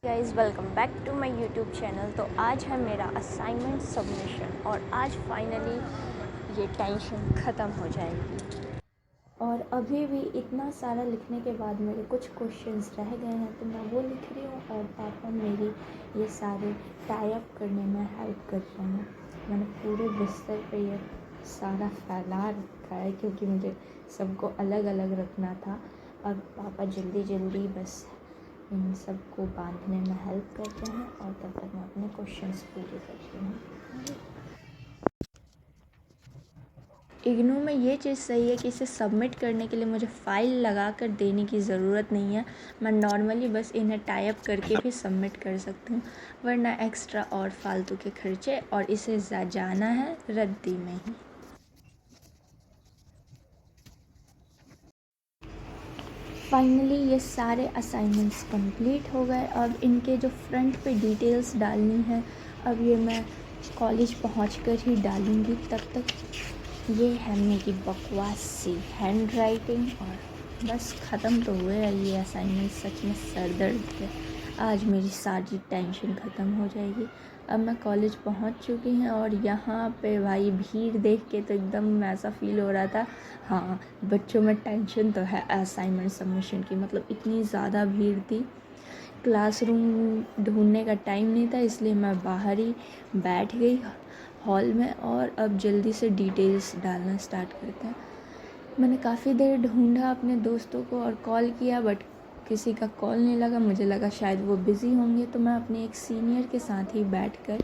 Guys welcome back to my YouTube channel. तो आज है मेरा असाइनमेंट सबमिशन और आज फाइनली ये टेंशन ख़त्म हो जाएगी। और अभी भी इतना सारा लिखने के बाद मेरे कुछ क्वेश्चंस रह गए हैं तो मैं वो लिख रही हूँ और पापा मेरी ये सारे टाई अप करने में हेल्प कर रहे हैं। मैंने पूरे बिस्तर पे ये सारा फैला रखा है क्योंकि मुझे सबको अलग अलग रखना था। अब पापा जल्दी जल्दी बस इन सबको बांधने में हेल्प करते हैं और तब तक मैं अपने क्वेश्चंस पूरे करती हूँ। इग्नू में ये चीज़ सही है कि इसे सबमिट करने के लिए मुझे फ़ाइल लगा कर देने की ज़रूरत नहीं है। मैं नॉर्मली बस इन्हें टाई अप करके भी सबमिट कर सकती हूँ, वरना एक्स्ट्रा और फालतू के खर्चे और इसे जाना है रद्दी में ही। फाइनली ये सारे असाइनमेंट्स कंप्लीट हो गए। अब इनके जो फ्रंट पे डिटेल्स डालनी है अब ये मैं कॉलेज पहुंचकर ही डालूँगी। तब तक ये है मेरी बकवास सी हैंड राइटिंग और बस ख़त्म तो हुए ये असाइनमेंट। सच में सर दर्द है। आज मेरी सारी टेंशन ख़त्म हो जाएगी। अब मैं कॉलेज पहुंच चुकी हूँ और यहाँ पे भाई भीड़ देख के तो एकदम ऐसा फ़ील हो रहा था, हाँ बच्चों में टेंशन तो है असाइनमेंट सबमिशन की। मतलब इतनी ज़्यादा भीड़ थी, क्लासरूम ढूंढने का टाइम नहीं था, इसलिए मैं बाहर ही बैठ गई हॉल में। और अब जल्दी से डिटेल्स डालना स्टार्ट करते हैं। मैंने काफ़ी देर ढूंढा अपने दोस्तों को और कॉल किया बट किसी का कॉल नहीं लगा। मुझे लगा शायद वो बिज़ी होंगे, तो मैं अपने एक सीनियर के साथ ही बैठकर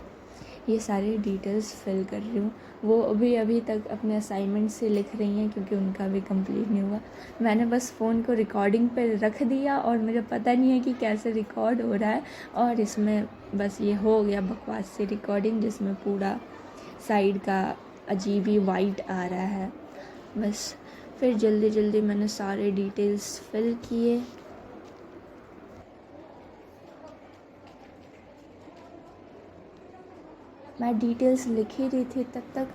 ये सारी डिटेल्स फिल कर रही हूँ। वो अभी तक अपने असाइनमेंट से लिख रही हैं क्योंकि उनका भी कंप्लीट नहीं हुआ। मैंने बस फ़ोन को रिकॉर्डिंग पर रख दिया और मुझे पता नहीं है कि कैसे रिकॉर्ड हो रहा है, और इसमें बस ये हो गया बकवास से रिकॉर्डिंग जिसमें पूरा साइड का अजीब ही वाइट आ रहा है। बस फिर जल्दी जल्दी मैंने सारे डिटेल्स फिल किए। मैं डिटेल्स लिख ही रही थी तब तक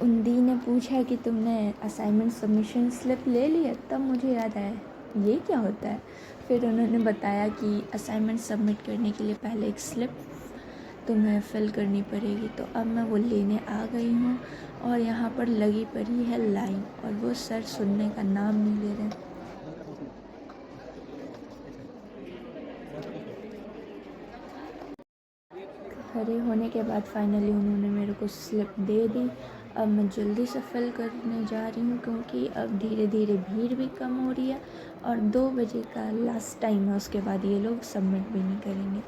उन दी ने पूछा कि तुमने असाइनमेंट सबमिशन स्लिप ले ली है। तब मुझे याद आया ये क्या होता है। फिर उन्होंने बताया कि असाइनमेंट सबमिट करने के लिए पहले एक स्लिप तुम्हें फिल करनी पड़ेगी। तो अब मैं वो लेने आ गई हूँ और यहाँ पर लगी पड़ी है लाइन और वो सर सुनने का नाम नहीं ले रहे। खड़े होने के बाद फाइनली उन्होंने मेरे को स्लिप दे दी। अब मैं जल्दी से फिल करने जा रही हूँ क्योंकि अब धीरे धीरे भीड़ भी कम हो रही है और 2 बजे का लास्ट टाइम है। उसके बाद ये लोग सबमिट भी नहीं करेंगे।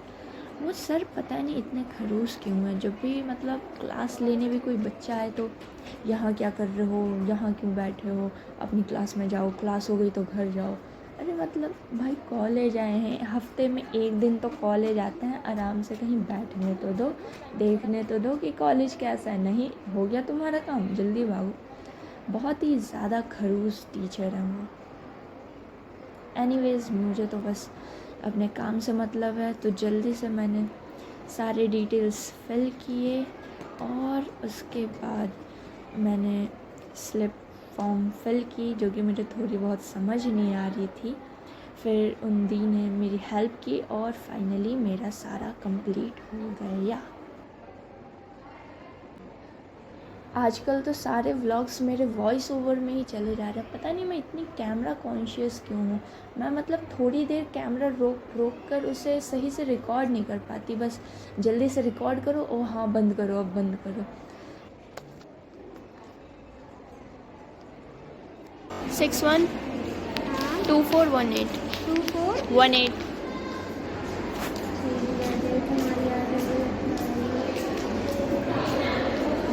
वो सर पता नहीं इतने खड़ूस क्यों हैं। जब भी मतलब क्लास लेने भी कोई बच्चा आए तो यहाँ क्या कर रहे हो, यहाँ क्यों बैठे हो, अपनी क्लास में जाओ, क्लास हो गई तो घर जाओ। अरे मतलब भाई कॉलेज आए हैं, हफ्ते में 1 दिन तो कॉलेज आते हैं, आराम से कहीं बैठने तो दो, देखने तो दो कि कॉलेज कैसा है। नहीं हो गया तुम्हारा काम जल्दी भागो। बहुत ही ज़्यादा खड़ूस टीचर हैं वो। एनीवेज़ मुझे तो बस अपने काम से मतलब है, तो जल्दी से मैंने सारे डिटेल्स फिल किए और उसके बाद मैंने स्लिप फॉर्म फिल की जो कि मुझे थोड़ी बहुत समझ नहीं आ रही थी। फिर उन दी ने मेरी हेल्प की और फाइनली मेरा सारा कंप्लीट हो गया। आजकल तो सारे व्लॉग्स मेरे वॉइस ओवर में ही चले जा रहे हैं। पता नहीं मैं इतनी कैमरा कॉन्शियस क्यों हूँ। मैं मतलब थोड़ी देर कैमरा रोक कर उसे सही से रिकॉर्ड नहीं कर पाती। बस जल्दी से रिकॉर्ड करो, ओ हाँ बंद करो, अब बंद करो। 612418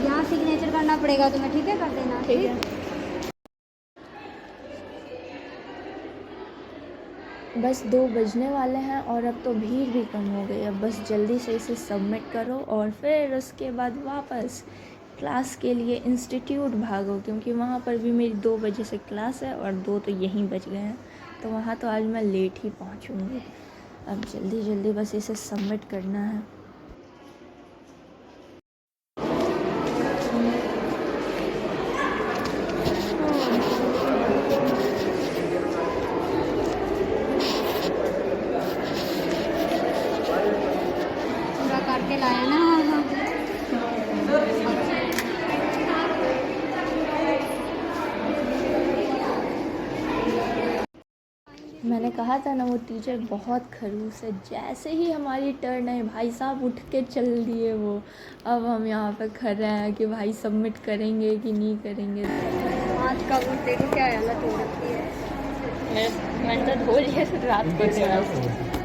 यहाँ सिग्नेचर करना पड़ेगा तुम्हें, ठीक है? कर देना। ठीक है। बस 2 बजने वाले हैं और अब तो भीड़ भी कम हो गई। अब बस जल्दी से इसे सबमिट करो और फिर उसके बाद वापस क्लास के लिए इंस्टीट्यूट भागो क्योंकि वहाँ पर भी मेरी 2 बजे से क्लास है और 2 तो यहीं बज गए हैं, तो वहाँ तो आज मैं लेट ही पहुँचूँगी। अब जल्दी जल्दी बस इसे सबमिट करना है। के लाए ना। हाँ। मैंने कहा था ना वो टीचर बहुत खड़ूस है। जैसे ही हमारी टर्न है भाई साहब उठ के चल दिए वो। अब हम यहाँ पे खड़े हैं कि भाई सबमिट करेंगे कि नहीं करेंगे। आज का वो देखो क्या हालत हो रखी है। मैंने तो धो लिया फिर रात को थोड़ा सा।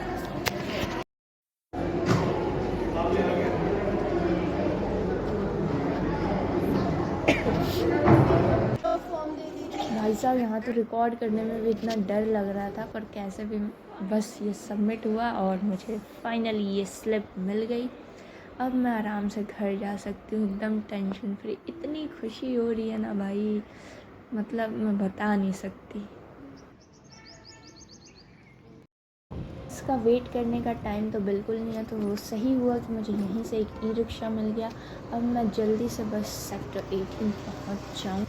भाई साहब यहाँ तो रिकॉर्ड करने में भी इतना डर लग रहा था, पर कैसे भी बस ये सबमिट हुआ और मुझे फाइनली ये स्लिप मिल गई। अब मैं आराम से घर जा सकती हूँ एकदम टेंशन फ्री। इतनी खुशी हो रही है ना भाई, मतलब मैं बता नहीं सकती। इसका वेट करने का टाइम तो बिल्कुल नहीं है, तो वो सही हुआ कि मुझे यहीं से एक ई रिक्शा मिल गया। अब मैं जल्दी से बस सेक्टर 18 पहुँच जाऊँ।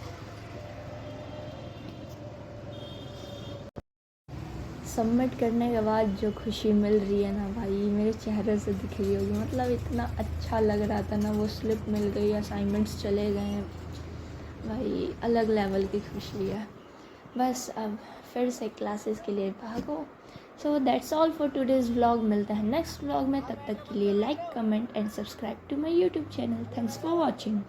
सबमिट करने के बाद जो खुशी मिल रही है ना भाई, मेरे चेहरे से दिख रही होगी। मतलब इतना अच्छा लग रहा था ना, वो स्लिप मिल गई, असाइनमेंट्स चले गए हैं भाई, अलग लेवल की खुशी है। बस अब फिर से क्लासेस के लिए भागो। So that's all for today's vlog. मिलता है नेक्स्ट व्लॉग में, तब तक के लिए like comment and subscribe to my YouTube channel. Thanks for watching.